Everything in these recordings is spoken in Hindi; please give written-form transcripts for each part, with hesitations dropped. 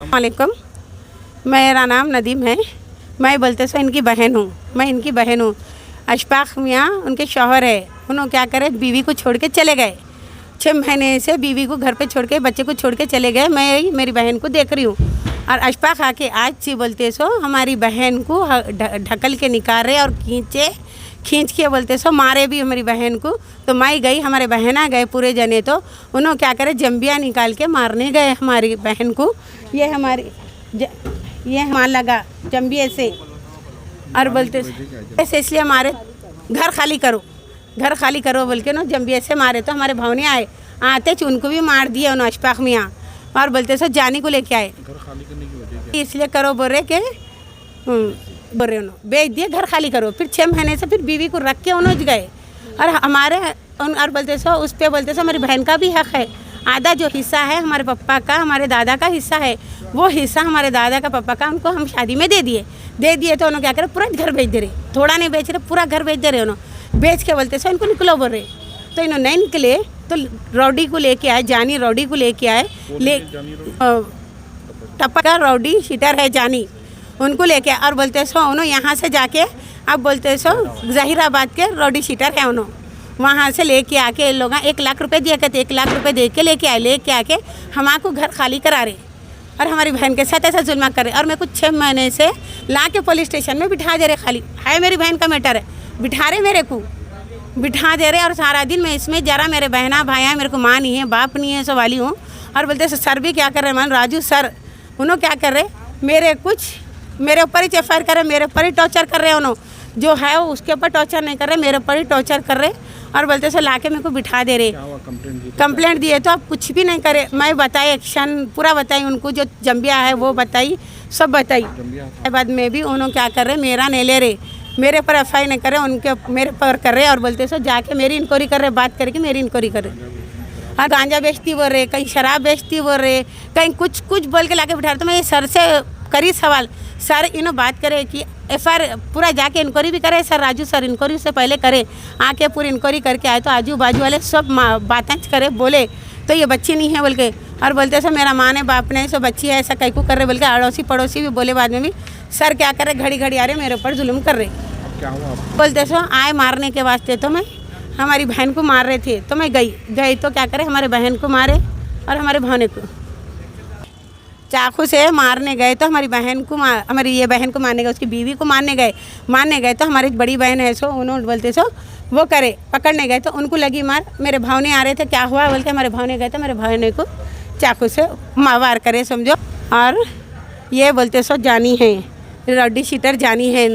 वालेकुम, मेरा नाम नदीम है। मैं बोलते सो इनकी बहन हूँ, मैं इनकी बहन हूँ। अशफाक मियाँ उनके शौहर है, उन्होंने क्या करे बीवी को छोड़ के चले गए। 6 महीने से बीवी को घर पे छोड़ के बच्चे को छोड़ के चले गए। मैं मेरी बहन को देख रही हूँ और अशफाक आके आज सी बोलते सो हमारी बहन को ढकल के निकाल रहे और खींच के बोलते सो मारे भी हमारी बहन को। तो मैं गई, हमारे बहना गए पूरे जने, तो उन्होंने क्या करे जंबिया निकाल के मारने गए हमारी बहन को। ये हमारी ये हमारा लगा जंबिया से और बोलते ऐसे इसलिए हमारे घर खाली करो बोल के ना जंबिया से मारे। तो हमारे भावने आते उनको भी मार दिए उन्होंने अशफाक मियाँ और बोलते सो जानी को लेके आए। घर खाली करने की वजह इसलिए करो बोल रहे के बोल रहे उन्होंने बेच दिए, घर खाली करो। फिर 6 महीने से फिर बीवी को रख के उन्होंने गए और हमारे और बोलते सो उस पर बोलते सो हमारी बहन का भी हक है। आधा जो हिस्सा है हमारे पापा का, हमारे दादा का हिस्सा है, वो हिस्सा हमारे दादा का पापा का उनको हम शादी में दे दिए। तो उन्होंने क्या करे पूरा घर बेच दे रहे, थोड़ा नहीं बेच रहे, पूरा घर बेच दे रहे। उन्होंने बेच के बोलते सो इनको निकलो बोल रहे। तो इन्होंने नहीं निकले तो रौडी को लेके आए, जानी रौडी को लेके आए, टप्पा का रौडी शीटर है जानी, उनको लेके और बोलते सो उन्होंने यहाँ से जाके अब बोलते सो जहीराबाद के रौडी शीटर है, उन्होंने वहाँ से लेके आके लोग 1 लाख रुपए दिया करते, 1 लाख रुपए दे के लेके आके हमारे घर खाली करा रहे और हमारी बहन के साथ ऐसा जुल्मा कर रहे। और मैं कुछ 6 महीने से ला के पुलिस स्टेशन में बिठा दे रहे, खाली है मेरी बहन का मैटर है, बिठा रहे मेरे को बिठा दे रहे। और सारा दिन मैं इसमें जरा मेरे बहना भाई हैं, मेरे को माँ नहीं है बाप नहीं है, सो वाली हूँ। और बोलते सर भी क्या कर रहे मान राजू सर, उन्होंने क्या कर रहे मेरे ऊपर ही FIR कर रहे, मेरे ऊपर ही टॉर्चर कर रहे हैं। उन्होंने जो है वो उसके ऊपर टॉर्चर नहीं कर रहे, मेरे ऊपर ही टॉर्चर कर रहे और बोलते सो लाके मेरे को बिठा दे रहे। कंप्लेंट दिए तो आप कुछ भी नहीं करे। मैं बताई एक्शन पूरा बताई उनको, जो जंबिया है वो बताई, सब बताई। बाद में भी उन्होंने क्या कर रहे मेरा नहीं ले रहे, मेरे पर FIR नहीं कर रहे, उनके मेरे पर कर रहे और बोलते सो जाके मेरी इंक्वायरी कर रहे, बात करके मेरी इंक्वायरी कर रहे। और गांजा बेचती बोल रहे, कहीं शराब बेचती बोल रहे, कहीं कुछ बोल के लाके बिठा रहे। तो मैं ये सर से करी सवाल, सर इन्हों बात करे कि FIR पूरा जाके इंक्वायरी भी करे। सर राजू सर इंक्वायरी से पहले करे, आके पूरी इंक्वायरी करके आए। तो आजू बाजू वाले सब बातें करे, बोले तो ये बच्ची नहीं है बोल के और बोलते सो मेरा माँ ने बाप ने सो बच्ची है, ऐसा कहीं को कर रहे बोल के। अड़ोसी पड़ोसी भी बोले बाद में भी, सर क्या कर रहे घड़ी आ रहे मेरे ऊपर जुल्म कर रहे। क्या हुआ? बोलते सो आए मारने के वास्ते, तो मैं हमारी बहन को मार रहे थे तो मैं गई तो क्या करे हमारे बहन को मारे और हमारे भाने को चाकू से मारने गए। तो हमारी बहन को हमारी ये बहन को मारने गए, उसकी बीवी को मारने गए। तो हमारी बड़ी बहन है सो उन्होंने बोलते सो वो करे पकड़ने गए तो उनको लगी मार। मेरे भावने आ रहे थे, क्या हुआ बोल के हमारे भावने गए तो मेरे भावने को चाकू से वार करे समझो। और ये बोलते सो जानी है रौडी शीटर जानी है,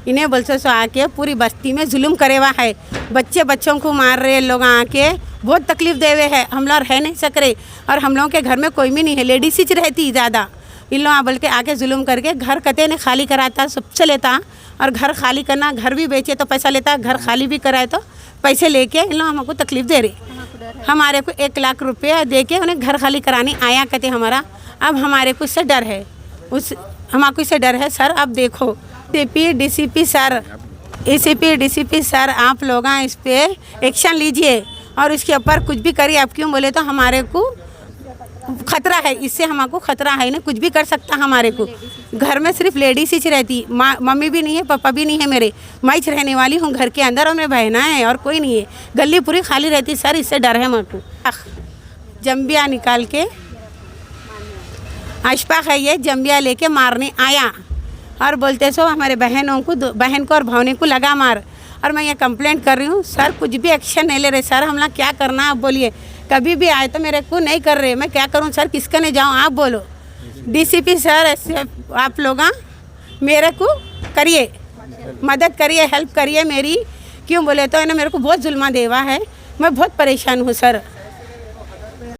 इन्हें बोलते सो आके पूरी बस्ती में जुल्म करे हुआ है, बच्चों को मार रहे लोग, आके बहुत तकलीफ दे हुए हैं। हम लोग रह नहीं सक रहे और हम लोगों के घर में कोई भी नहीं है, लेडीज ही रहती ज़्यादा। इन लोग बोल के आके जुल्म करके घर कते ने खाली कराता, सबसे लेता और घर खाली करना, घर भी बेचे तो पैसा लेता, घर खाली भी कराए तो पैसे लेके इन लोग हमको तकलीफ दे रहे। हमारे को 1 लाख रुपये दे के उन्हें घर खाली कराने आया कहते हमारा। अब हमारे को इससे डर है, हमारे इससे डर है। सर अब देखो DCP sir, ACP DCP sir आप लोग इस पर एक्शन लीजिए और इसके ऊपर कुछ भी करिए। आप क्यों बोले तो हमारे को खतरा है, इससे हमको खतरा है ना, कुछ भी कर सकता हमारे को। घर में सिर्फ लेडीज ही रहती, मम्मी भी नहीं है, पापा भी नहीं है मेरे, मैं ही रहने वाली हूँ घर के अंदर और मेरे बहना है और कोई नहीं है, गली पूरी खाली रहती। सर इससे डर है मेरे को। जंबिया निकाल के अशफाक है ये जंबिया लेके मारने आया और बोलते सो हमारे बहन को और भावने को लगा मार। और मैं ये कंप्लेंट कर रही हूँ, सर कुछ भी एक्शन नहीं ले रहे। सर हम लोग क्या करना आप बोलिए, कभी भी आए तो मेरे को नहीं कर रहे, मैं क्या करूँ सर, किसके नहीं जाऊँ आप बोलो। DCP सर ऐसे आप लोग मेरे को करिए, मदद करिए, हेल्प करिए मेरी। क्यों बोले तो इन्हें मेरे को बहुत जुल्मा देवा है, मैं बहुत परेशान हूँ सर।